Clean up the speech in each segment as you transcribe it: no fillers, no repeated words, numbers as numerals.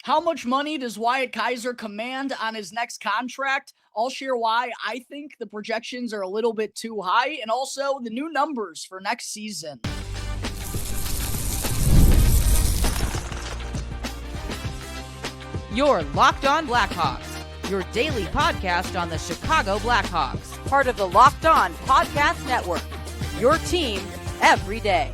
How much money does Wyatt Kaiser command on his next contract? I'll share why I think the projections are a little bit too high, and also the new numbers for next season. You're Locked On Blackhawks, your daily podcast on the Chicago Blackhawks, part of the Locked On Podcast Network, your team every day.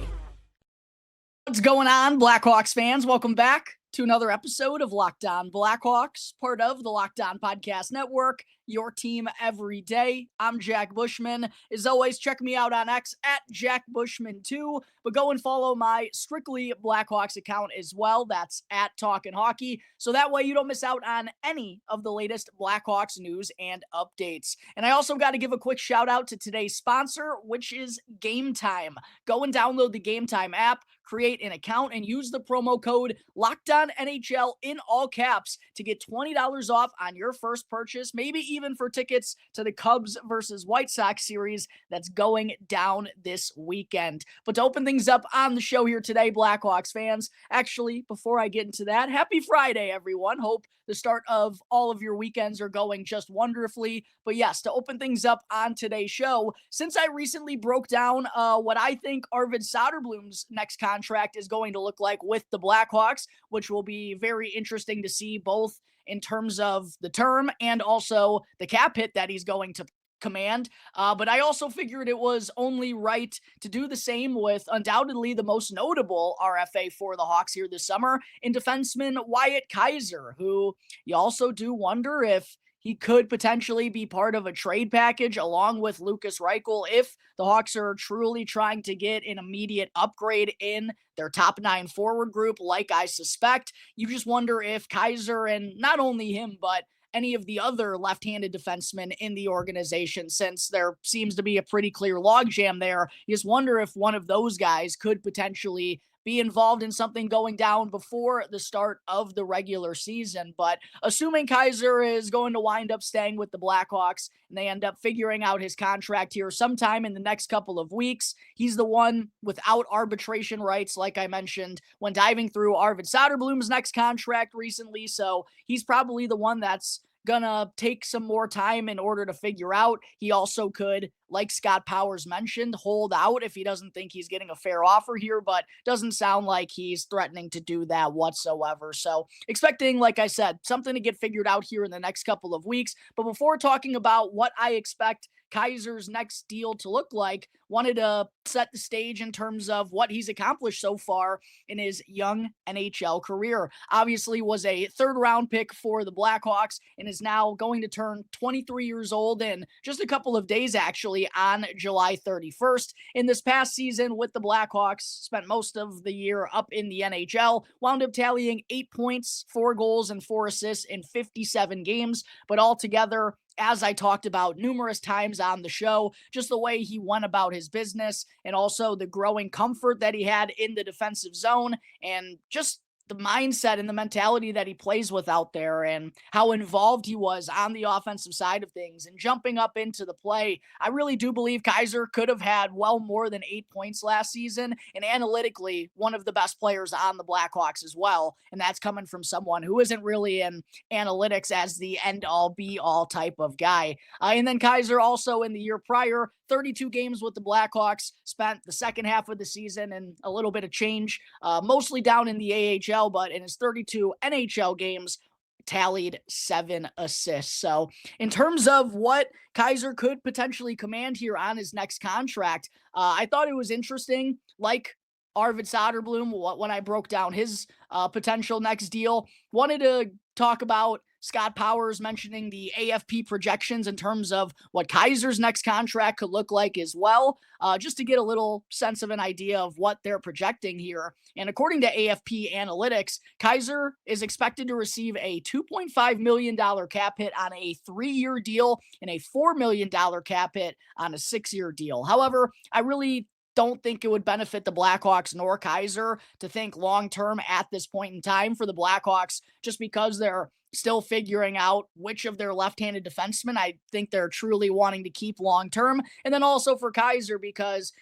What's going on, Blackhawks fans? Welcome back to another episode of Locked On Blackhawks, part of the Locked On Podcast Network, your team every day. I'm Jack Bushman. As always, check me out on X at Jack Bushman2, but go and follow my Strictly Blackhawks account as well. That's at Talkin' Hockey. So that way you don't miss out on any of the latest Blackhawks news and updates. And I also got to give a quick shout out to today's sponsor, which is Game Time. Go and download the Game Time app, create an account, and use the promo code LOCKEDONNHL in all caps to get $20 off on your first purchase, maybe even for tickets to the Cubs versus White Sox series that's going down this weekend. But to open things up on the show here today, Blackhawks fans, actually, before I get into that, happy Friday, everyone. Hope the start of all of your weekends are going just wonderfully. But yes, to open things up on today's show, since I recently broke down what I think Arvid Soderblom's next contract is going to look like with the Blackhawks, which will be very interesting to see both in terms of the term and also the cap hit that he's going to command. But I also figured it was only right to do the same with undoubtedly the most notable RFA for the Hawks here this summer in defenseman Wyatt Kaiser, who you also do wonder if he could potentially be part of a trade package along with Lukas Reichel if the Hawks are truly trying to get an immediate upgrade in their top 9 forward group, like I suspect. You just wonder if Kaiser, and not only him, but any of the other left-handed defensemen in the organization, since there seems to be a pretty clear logjam there, you just wonder if one of those guys could potentially be involved in something going down before the start of the regular season. But assuming Kaiser is going to wind up staying with the Blackhawks and they end up figuring out his contract here sometime in the next couple of weeks, he's the one without arbitration rights, like I mentioned when diving through Arvid Soderblom's next contract recently. So he's probably the one that's gonna take some more time in order to figure out. He also could, like Scott Powers mentioned, hold out if he doesn't think he's getting a fair offer here, but doesn't sound like he's threatening to do that whatsoever. So expecting, like I said, something to get figured out here in the next couple of weeks. But before talking about what I expect Kaiser's next deal to look like, wanted to set the stage in terms of what he's accomplished so far in his young NHL career. Obviously was a third-round pick for the Blackhawks and is now going to turn 23 years old in just a couple of days, actually, on July 31st. In this past season with the Blackhawks, spent most of the year up in the NHL, wound up tallying 8 points, 4 goals, and 4 assists in 57 games, but altogether, as I talked about numerous times on the show, just the way he went about his business and also the growing comfort that he had in the defensive zone and just the mindset and the mentality that he plays with out there and how involved he was on the offensive side of things and jumping up into the play. I really do believe Kaiser could have had well more than 8 points last season, and analytically one of the best players on the Blackhawks as well. And that's coming from someone who isn't really in analytics as the end-all be-all type of guy. And then Kaiser also in the year prior, 32 games with the Blackhawks, spent the second half of the season and a little bit of change, mostly down in the AHL, but in his 32 NHL games, tallied 7 assists. So in terms of what Kaiser could potentially command here on his next contract, I thought it was interesting, like Arvid Soderblom, when I broke down his potential next deal, wanted to talk about Scott Powers mentioning the AFP projections in terms of what Kaiser's next contract could look like as well, just to get a little sense of an idea of what they're projecting here. And according to AFP Analytics, Kaiser is expected to receive a $2.5 million cap hit on a 3-year deal and a $4 million cap hit on a 6-year deal. However, I really don't think it would benefit the Blackhawks nor Kaiser to think long-term at this point in time for the Blackhawks, just because they're still figuring out which of their left-handed defensemen I think they're truly wanting to keep long-term. And then also for Kaiser, because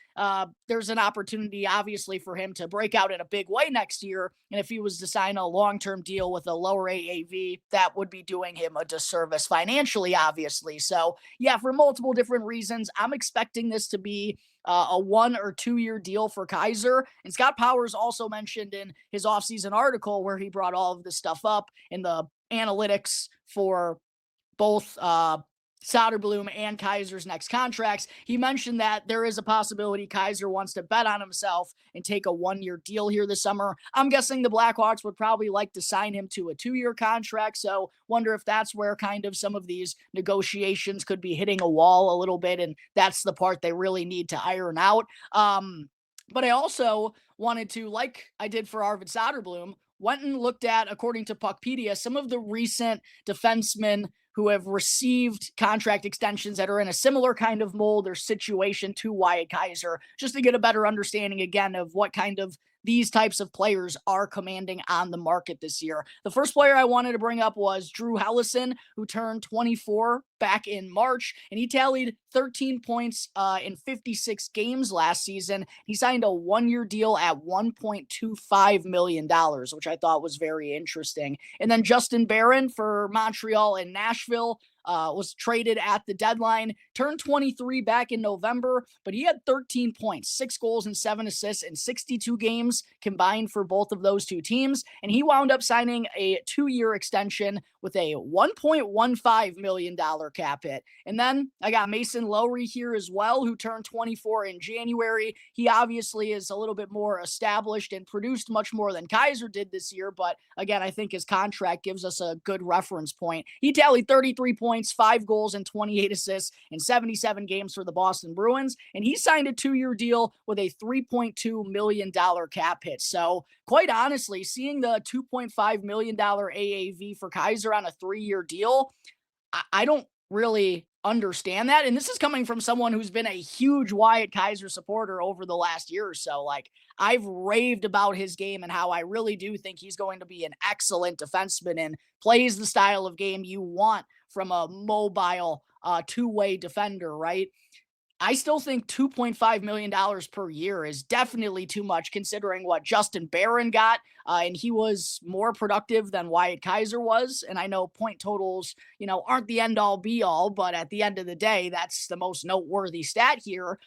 there's an opportunity, obviously, for him to break out in a big way next year. And if he was to sign a long-term deal with a lower AAV, that would be doing him a disservice financially, obviously. So, yeah, for multiple different reasons, I'm expecting this to be a 1 or 2 year deal for Kaiser. And Scott Powers also mentioned in his offseason article, where he brought all of this stuff up in the analytics for both Soderblom and Kaiser's next contracts, he mentioned that there is a possibility Kaiser wants to bet on himself and take a 1 year deal here this summer. I'm guessing the Blackhawks would probably like to sign him to a 2 year contract. So wonder if that's where kind of some of these negotiations could be hitting a wall a little bit. And that's the part they really need to iron out. But I also wanted to, like I did for Arvid Soderblom, went and looked at, according to Puckpedia, some of the recent defensemen who have received contract extensions that are in a similar kind of mold or situation to Wyatt Kaiser, just to get a better understanding again of what kind of these types of players are commanding on the market this year. The first player I wanted to bring up was Drew Helleson, who turned 24 back in March, and he tallied 13 points in 56 games last season. He signed a 1 year deal at $1.25 million, which I thought was very interesting. And then Justin Barron for Montreal and Nashville was traded at the deadline, turned 23 back in November, but he had 13 points, 6 goals and 7 assists in 62 games combined for both of those two teams. And he wound up signing a 2 year extension with a $1.15 million cap hit. And then I got Mason Lowery here as well, who turned 24 in January. He obviously is a little bit more established and produced much more than Kaiser did this year. But again, I think his contract gives us a good reference point. He tallied 33 points, 5 goals, and 28 assists in 77 games for the Boston Bruins. And he signed a 2 year deal with a $3.2 million cap hit. So quite honestly, seeing the $2.5 million AAV for Kaiser on a 3 year deal, I don't really understand that. And this is coming from someone who's been a huge Wyatt Kaiser supporter over the last year or so. Like, I've raved about his game and how I really do think he's going to be an excellent defenseman and plays the style of game you want from a mobile two-way defender, right? I still think $2.5 million per year is definitely too much, considering what Justin Barron got, and he was more productive than Wyatt Kaiser was. And I know point totals, aren't the end-all be-all, but at the end of the day, that's the most noteworthy stat here.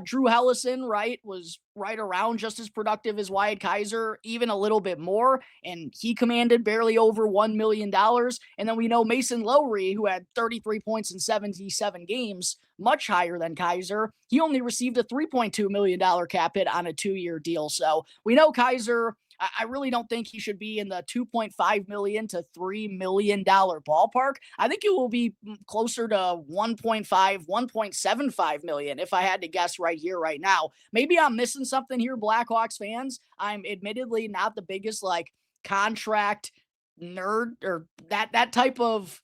Drew Helleson, right, was right around just as productive as Wyatt Kaiser, even a little bit more, and he commanded barely over $1 million. And then we know Mason Lowery, who had 33 points in 77 games, much higher than Kaiser. He only received a $3.2 million cap hit on a 2 year deal. So we know Kaiser, I really don't think he should be in the $2.5 million to $3 million ballpark. I think it will be closer to 1.5, 1.75 million if I had to guess right here, right now. Maybe I'm missing something here, Blackhawks fans. I'm admittedly not the biggest contract nerd or that type of,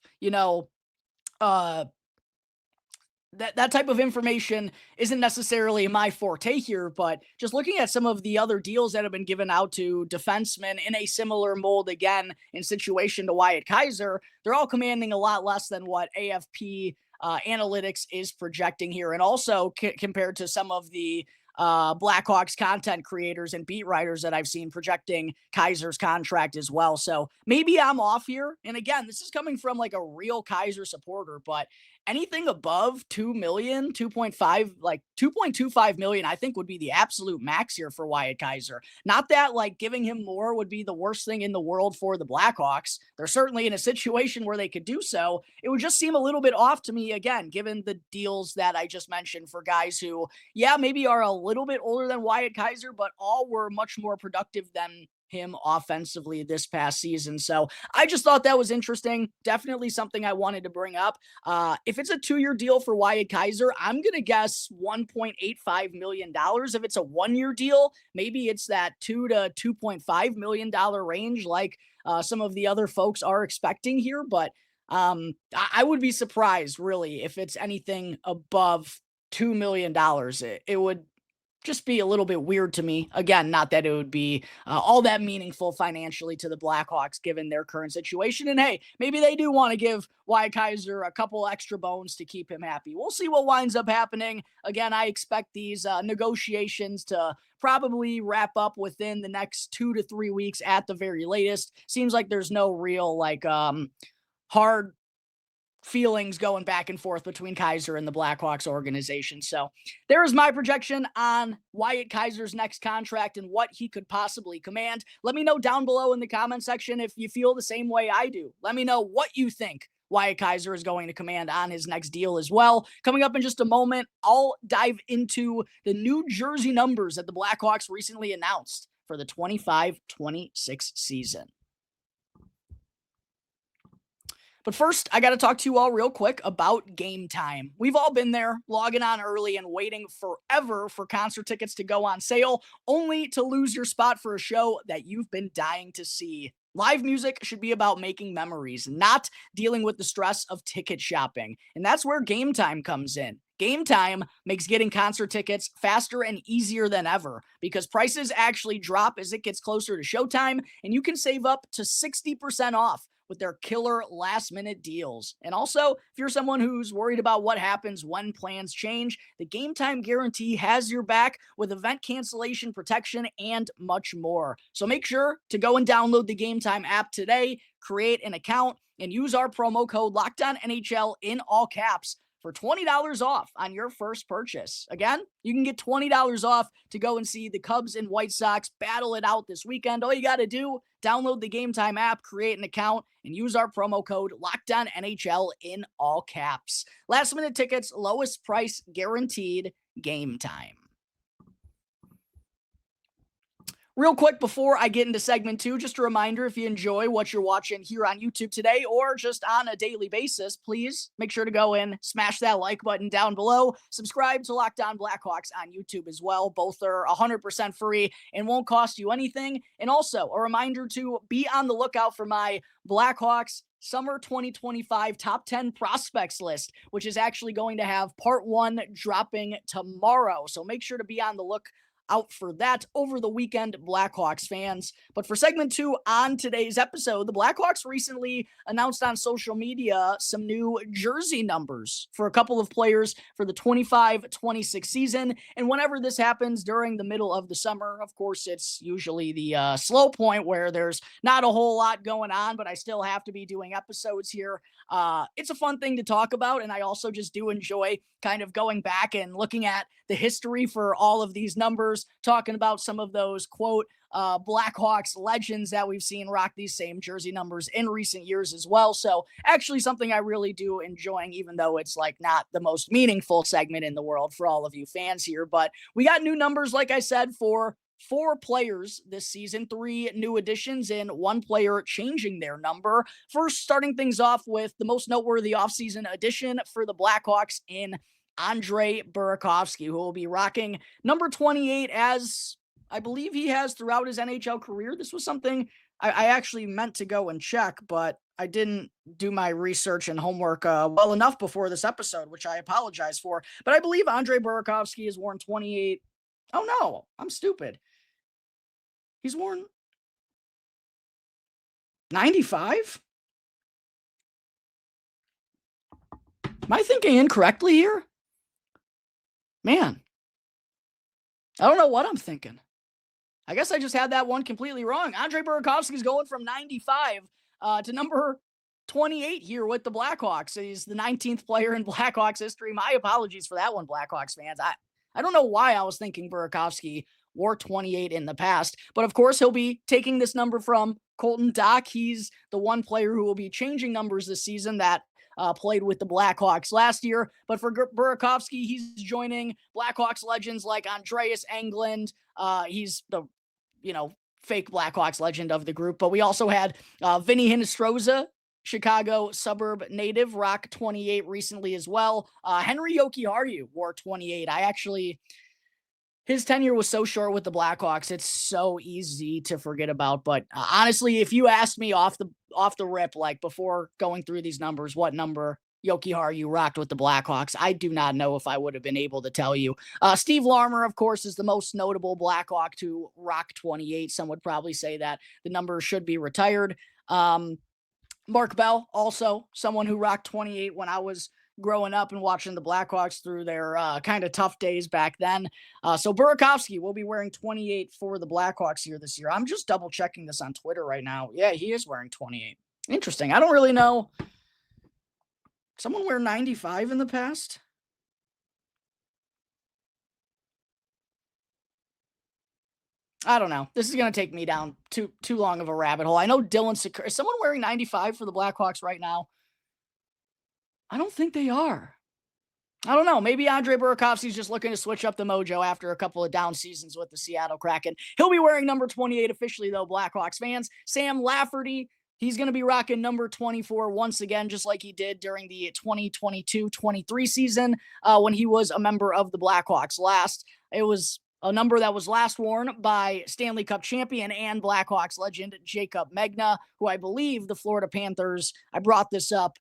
that type of information isn't necessarily my forte here, but just looking at some of the other deals that have been given out to defensemen in a similar mold, again, in situation to Wyatt Kaiser, they're all commanding a lot less than what AFP analytics is projecting here. And also compared to some of the Blackhawks content creators and beat writers that I've seen projecting Kaiser's contract as well. So maybe I'm off here. And again, this is coming from a real Kaiser supporter, but anything above 2 million, 2.25 million, I think would be the absolute max here for Wyatt Kaiser. Not that giving him more would be the worst thing in the world for the Blackhawks. They're certainly in a situation where they could do so. It would just seem a little bit off to me, again, given the deals that I just mentioned for guys who, maybe are a little bit older than Wyatt Kaiser, but all were much more productive than him offensively this past season. So I just thought that was interesting. Definitely something I wanted to bring up. If it's a 2 year deal for Wyatt Kaiser, I'm going to guess $1.85 million. If it's a 1 year deal, maybe it's that $2 to $2.5 million range, like some of the other folks are expecting here. But I would be surprised, really, if it's anything above $2 million. It would just be a little bit weird to me. Again, not that it would be all that meaningful financially to the Blackhawks given their current situation. And hey, maybe they do want to give Wyatt Kaiser a couple extra bones to keep him happy. We'll see what winds up happening. Again, I expect these negotiations to probably wrap up within the next 2 to 3 weeks at the very latest. Seems like there's no real hard feelings going back and forth between Kaiser and the Blackhawks organization. So there is my projection on Wyatt Kaiser's next contract and what he could possibly command. Let me know down below in the comment section if you feel the same way I do. Let me know what you think Wyatt Kaiser is going to command on his next deal as well. Coming up in just a moment, I'll dive into the new jersey numbers that the Blackhawks recently announced for the 25-26 season. But first, I got to talk to you all real quick about Game Time. We've all been there, logging on early and waiting forever for concert tickets to go on sale, only to lose your spot for a show that you've been dying to see. Live music should be about making memories, not dealing with the stress of ticket shopping. And that's where Game Time comes in. Game Time makes getting concert tickets faster and easier than ever because prices actually drop as it gets closer to showtime, and you can save up to 60% off with their killer last-minute deals. And also, if you're someone who's worried about what happens when plans change, the Game Time Guarantee has your back with event cancellation protection and much more. So make sure to go and download the Game Time app today, create an account, and use our promo code LOCKEDONNHL in all caps for $20 off on your first purchase. Again, you can get $20 off to go and see the Cubs and White Sox battle it out this weekend. All you got to do, download the Game Time app, create an account, and use our promo code LOCKEDONNHL in all caps. Last minute tickets, lowest price guaranteed. Game Time. Real quick before I get into segment 2, just a reminder, if you enjoy what you're watching here on YouTube today or just on a daily basis, please make sure to go in, smash that like button down below, subscribe to Locked On Blackhawks on YouTube as well. Both are 100% free and won't cost you anything. And also a reminder to be on the lookout for my Blackhawks Summer 2025 Top 10 Prospects list, which is actually going to have part 1 dropping tomorrow. So make sure to be on the lookout for that over the weekend, Blackhawks fans. But for segment 2 on today's episode, the Blackhawks recently announced on social media some new jersey numbers for a couple of players for the 25-26 season. And whenever this happens during the middle of the summer, of course, it's usually the slow point where there's not a whole lot going on, but I still have to be doing episodes here. It's a fun thing to talk about, and I also just do enjoy kind of going back and looking at the history for all of these numbers, talking about some of those, quote, Blackhawks legends that we've seen rock these same jersey numbers in recent years as well. So actually something I really do enjoying, even though it's like not the most meaningful segment in the world for all of you fans here. But we got new numbers, like I said, for 4 players this season, 3 new additions, and 1 player changing their number. First, starting things off with the most noteworthy offseason addition for the Blackhawks in Andre Burakovsky, who will be rocking number 28 as I believe he has throughout his NHL career. This was something I actually meant to go and check, but I didn't do my research and homework well enough before this episode, which I apologize for. But I believe Andre Burakovsky has worn 28. Oh no, I'm stupid. He's worn 95? Am I thinking incorrectly here? Man, I don't know what I'm thinking. I guess I just had that one completely wrong. Andre Burakovsky is going from 95 to number 28 here with the Blackhawks. He's the 19th player in Blackhawks history. My apologies for that one, Blackhawks fans. I don't know why I was thinking Burakovsky wore 28 in the past, but of course he'll be taking this number from Colton Dach. He's the one player who will be changing numbers this season that played with the Blackhawks last year. But for Burakovsky, he's joining Blackhawks legends like Andreas Englund. He's the, fake Blackhawks legend of the group. But we also had Vinny Hinostroza, Chicago suburb native, rock 28 recently as well. Henry Jokiharju wore 28. His tenure was so short with the Blackhawks, it's so easy to forget about. But honestly, if you asked me off the rip, like before going through these numbers, what number Jokiharju rocked with the Blackhawks. I do not know if I would have been able to tell you. Steve Larmer, of course, is the most notable Blackhawk to rock 28. Some would probably say that the number should be retired. Mark Bell, also someone who rocked 28 when I was growing up and watching the Blackhawks through their kind of tough days back then. So Burakovsky will be wearing 28 for the Blackhawks here this year. I'm just double checking this on Twitter right now. Yeah, he is wearing 28. Interesting. I don't really know. Someone wear 95 in the past? I don't know. This is going to take me down too long of a rabbit hole. I know Dylan Secure. Is someone wearing 95 for the Blackhawks right now? I don't think they are. I don't know. Maybe Andre Burakovsky is just looking to switch up the mojo after a couple of down seasons with the Seattle Kraken. He'll be wearing number 28 officially, though, Blackhawks fans. Sam Lafferty, he's going to be rocking number 24 once again, just like he did during the 2022-23 season when he was a member of the Blackhawks last. It was a number that was last worn by Stanley Cup champion and Blackhawks legend Jacob Megna, who I believe the Florida Panthers, I brought this up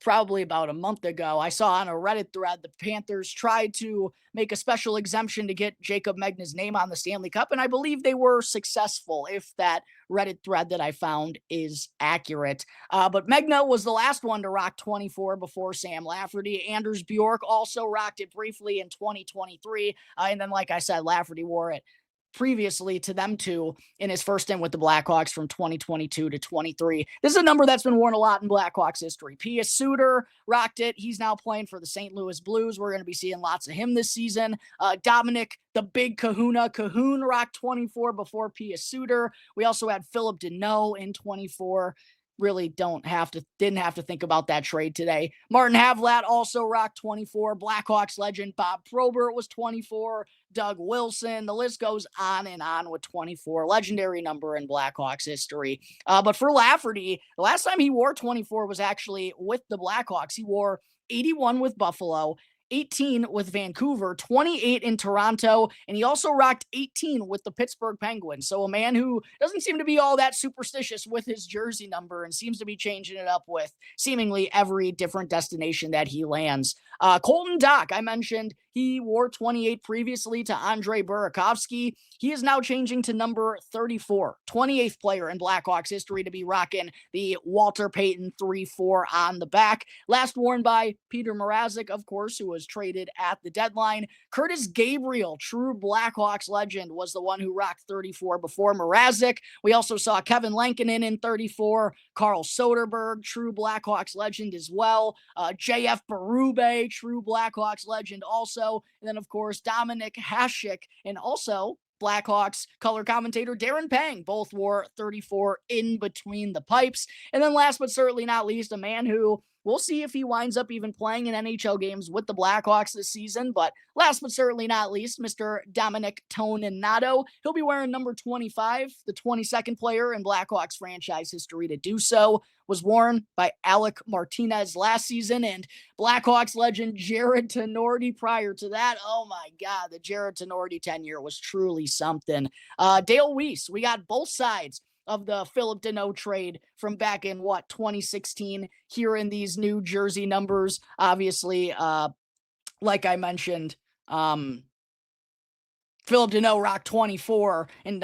probably about a month ago. I saw on a Reddit thread the Panthers tried to make a special exemption to get Jacob Megna's name on the Stanley Cup, and I believe they were successful, if that Reddit thread that I found is accurate. But Megna was the last one to rock 24 before Sam Lafferty. Anders Bjork also rocked it briefly in 2023, and then, like I said, Lafferty wore it previously to them two in his first stint with the Blackhawks from 2022 to 23. This is a number that's been worn a lot in Blackhawks history. Pius Suter rocked it. He's now playing for the St. Louis Blues. We're going to be seeing lots of him this season. Dominic, the big kahuna, Cahoon rocked 24 before Pius Suter. We also had Philip Deneau in 24. Really didn't have to think about that trade today. Martin Havlat also rocked 24. Blackhawks legend Bob Probert was 24. Doug Wilson. The list goes on and on with 24. Legendary number in Blackhawks history. But for Lafferty, the last time he wore 24 was actually with the Blackhawks. He wore 81 with Buffalo, 18 with Vancouver, 28 in Toronto, and he also rocked 18 with the Pittsburgh Penguins. So a man who doesn't seem to be all that superstitious with his jersey number and seems to be changing it up with seemingly every different destination that he lands. Colton Dach, I mentioned he wore 28 previously to Andre Burakovsky. He is now changing to number 34, 28th player in Blackhawks history to be rocking the Walter Payton 3-4 on the back. Last worn by Peter Mrazek, of course, who was traded at the deadline. Curtis Gabriel, true Blackhawks legend, was the one who rocked 34 before Mrazek. We also saw Kevin Lankinen in 34, Carl Soderberg, true Blackhawks legend as well. JF Berube, true Blackhawks legend also. And then, of course, Dominic Hasek, and also Blackhawks color commentator Darren Pang, both wore 34 in between the pipes. And then last but certainly not least, a man who we'll see if he winds up even playing in NHL games with the Blackhawks this season. But last but certainly not least, Mr. Dominic Toninato. He'll be wearing number 25, the 22nd player in Blackhawks franchise history to do so. Was worn by Alec Martinez last season, and Blackhawks legend Jared Tenorti prior to that. Oh my God, the Jared Tenorti tenure was truly something. Dale Weiss, we got both sides of the Philip Deneau trade from back in 2016 here in these new jersey numbers. Obviously, like I mentioned, Philip Deneau rocked 24 and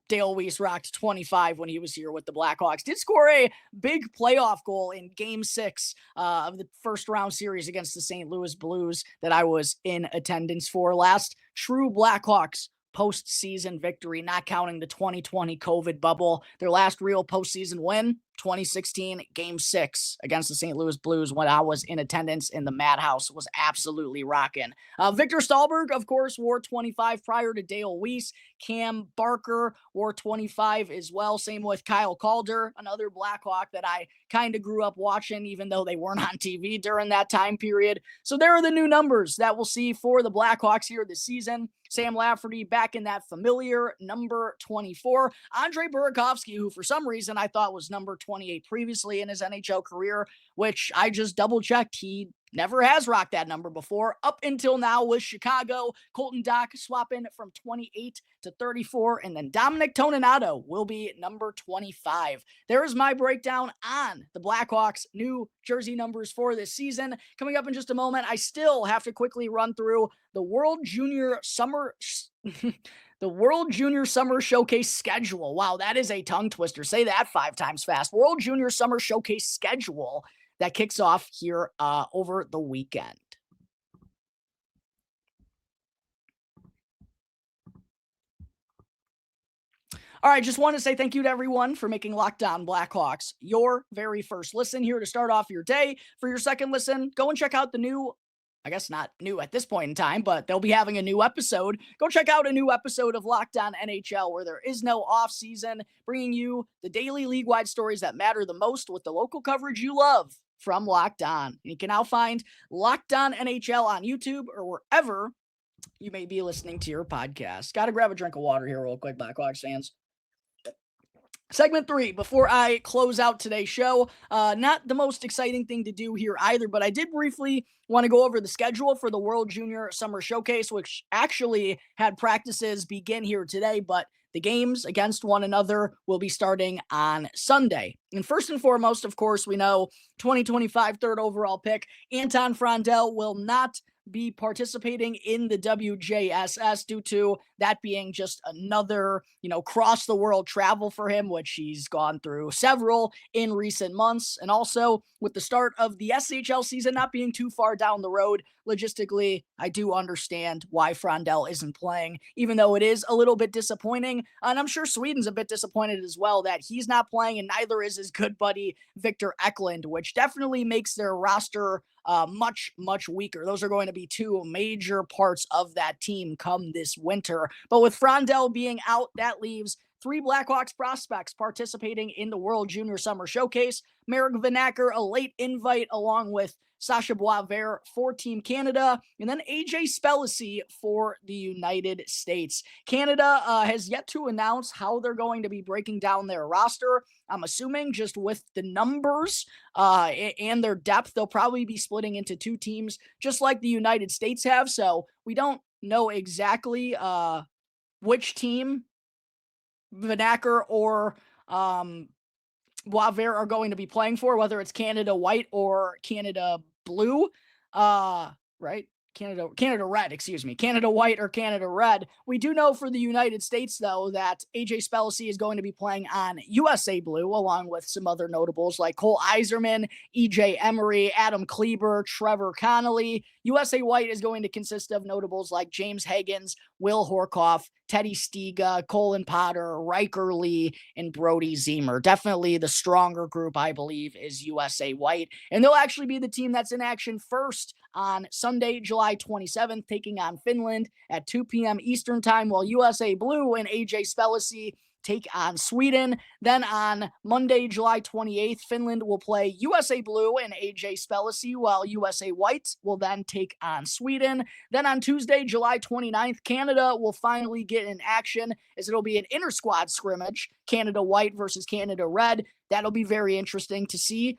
Dale Weiss rocked 25 when he was here with the Blackhawks. Did score a big playoff goal in Game 6 of the first round series against the St. Louis Blues that I was in attendance for. Last true Blackhawks postseason victory, not counting the 2020 COVID bubble. Their last real postseason win, 2016 Game 6 against the St. Louis Blues when I was in attendance in the Madhouse. Was absolutely rocking. Victor Stahlberg, of course, wore 25 prior to Dale Weiss. Cam Barker wore 25 as well. Same with Kyle Calder, another Blackhawk that I kind of grew up watching, even though they weren't on TV during that time period. So there are the new numbers that we'll see for the Blackhawks here this season. Sam Lafferty back in that familiar number 24. Andre Burakovsky, who for some reason I thought was number 28 previously in his NHL career, which I just double-checked. He never has rocked that number before up until now with Chicago. Colton Dach swapping from 28 to 34, and then Dominic Toninato will be number 25. There is my breakdown on the Blackhawks' new jersey numbers for this season. Coming up in just a moment, I still have to quickly run through the World Junior Summer the World Junior Summer Showcase schedule. Wow, that is a tongue twister. Say that 5 times fast. World Junior Summer Showcase schedule that kicks off here over the weekend. All right, just want to say thank you to everyone for making Locked On Blackhawks your very first listen here to start off your day. For your second listen, go and check out the new, I guess not new at this point in time, but they'll be having a new episode. Go check out a new episode of Locked On NHL where there is no off season, bringing you the daily league-wide stories that matter the most with the local coverage you love from Locked On. You can now find Locked On NHL on YouTube or wherever you may be listening to your podcast. Got to grab a drink of water here real quick, Blackhawks fans. Segment 3, before I close out today's show, not the most exciting thing to do here either, but I did briefly want to go over the schedule for the World Junior Summer Showcase, which actually had practices begin here today, but the games against one another will be starting on Sunday. And first and foremost, of course, we know 2025 third overall pick, Anton Frondell will not be participating in the WJSS due to that being just another, cross the world travel for him, which he's gone through several in recent months. And also with the start of the SHL season not being too far down the road, logistically, I do understand why Frondell isn't playing, even though it is a little bit disappointing. And I'm sure Sweden's a bit disappointed as well that he's not playing, and neither is his good buddy Victor Eklund, which definitely makes their roster much, much weaker. Those are going to be 2 major parts of that team come this winter. But with Frondell being out, that leaves 3 Blackhawks prospects participating in the World Junior Summer Showcase. Marek Vanacker, a late invite, along with Sasha Boisvert for Team Canada, and then AJ Spellacy for the United States. Canada has yet to announce how they're going to be breaking down their roster. I'm assuming just with the numbers and their depth, they'll probably be splitting into 2 teams, just like the United States have. So we don't know exactly which team Vanacker or Boisvert are going to be playing for, whether it's Canada White or Canada Blue, right? Canada Red, Canada White or Canada Red. We do know for the United States, though, that AJ Spellacy is going to be playing on USA Blue, along with some other notables like Cole Iserman, EJ Emery, Adam Kleber, Trevor Connolly. USA White is going to consist of notables like James Higgins, Will Horkoff, Teddy Stiga, Colin Potter, Riker Lee, and Brody Zemer. Definitely the stronger group, I believe, is USA White. And they'll actually be the team that's in action first on Sunday, July 27th, taking on Finland at 2 p.m. Eastern Time, while USA Blue and AJ Spellacy take on Sweden. Then on Monday, July 28th, Finland will play USA Blue and AJ Spellacy, while USA White will then take on Sweden. Then on Tuesday, July 29th, Canada will finally get in action, as it'll be an inter-squad scrimmage, Canada White versus Canada Red. That'll be very interesting to see.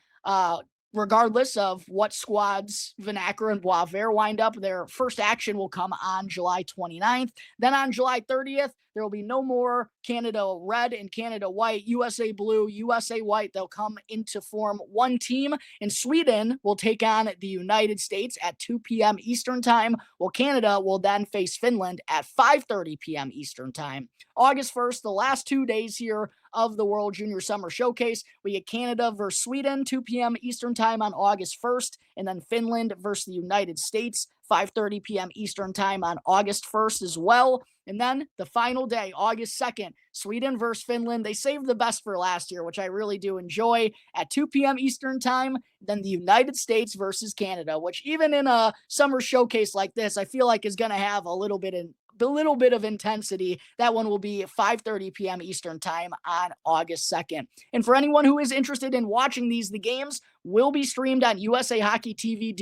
Regardless of what squads Vanacker and Boisvert wind up, their first action will come on July 29th. Then on July 30th, there will be no more Canada Red and Canada White, USA Blue, USA White. They'll come into form one team, and Sweden will take on the United States at 2 p.m. Eastern Time, while Canada will then face Finland at 5:30 p.m. Eastern Time. August 1st, the last 2 days here of the World Junior Summer Showcase, we get Canada versus Sweden, 2 p.m. Eastern Time on August 1st, and then Finland versus the United States, 5:30 p.m. Eastern Time on August 1st as well. And then the final day, August 2nd, Sweden versus Finland. They saved the best for last year, which I really do enjoy, at 2 p.m. Eastern Time. Then the United States versus Canada, which even in a summer showcase like this, I feel like is going to have a little bit of intensity. That one will be 5:30 p.m. Eastern Time on August 2nd. And for anyone who is interested in watching these, the games will be streamed on USA Hockey TV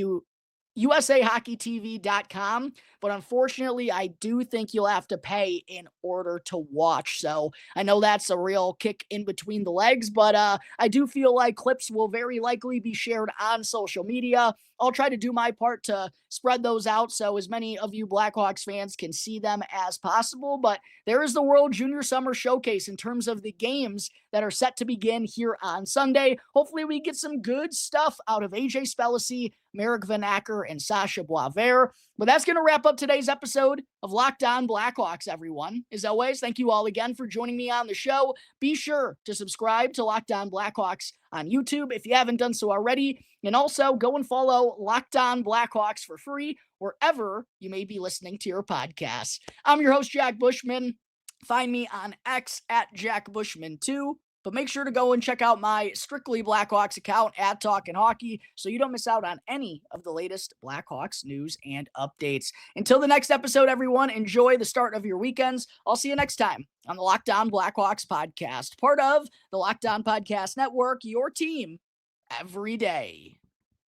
usahockeytv.com, but unfortunately, I do think you'll have to pay in order to watch. So I know that's a real kick in between the legs, but I do feel like clips will very likely be shared on social media. I'll try to do my part to spread those out so as many of you Blackhawks fans can see them as possible. But there is the World Junior Summer Showcase in terms of the games that are set to begin here on Sunday. Hopefully we get some good stuff out of AJ Spellacy, Merrick Van Acker, and Sasha Boisvert. But that's going to wrap up today's episode of Locked On Blackhawks, everyone. As always, thank you all again for joining me on the show. Be sure to subscribe to Locked On Blackhawks on YouTube if you haven't done so already. And also go and follow Locked On Blackhawks for free wherever you may be listening to your podcasts. I'm your host, Jack Bushman. Find me on X at Jack Bushman2. But make sure to go and check out my Strictly Blackhawks account at Talkin' Hockey so you don't miss out on any of the latest Blackhawks news and updates. Until the next episode, everyone, enjoy the start of your weekends. I'll see you next time on the Locked On Blackhawks podcast, part of the Locked On Podcast Network, your team every day.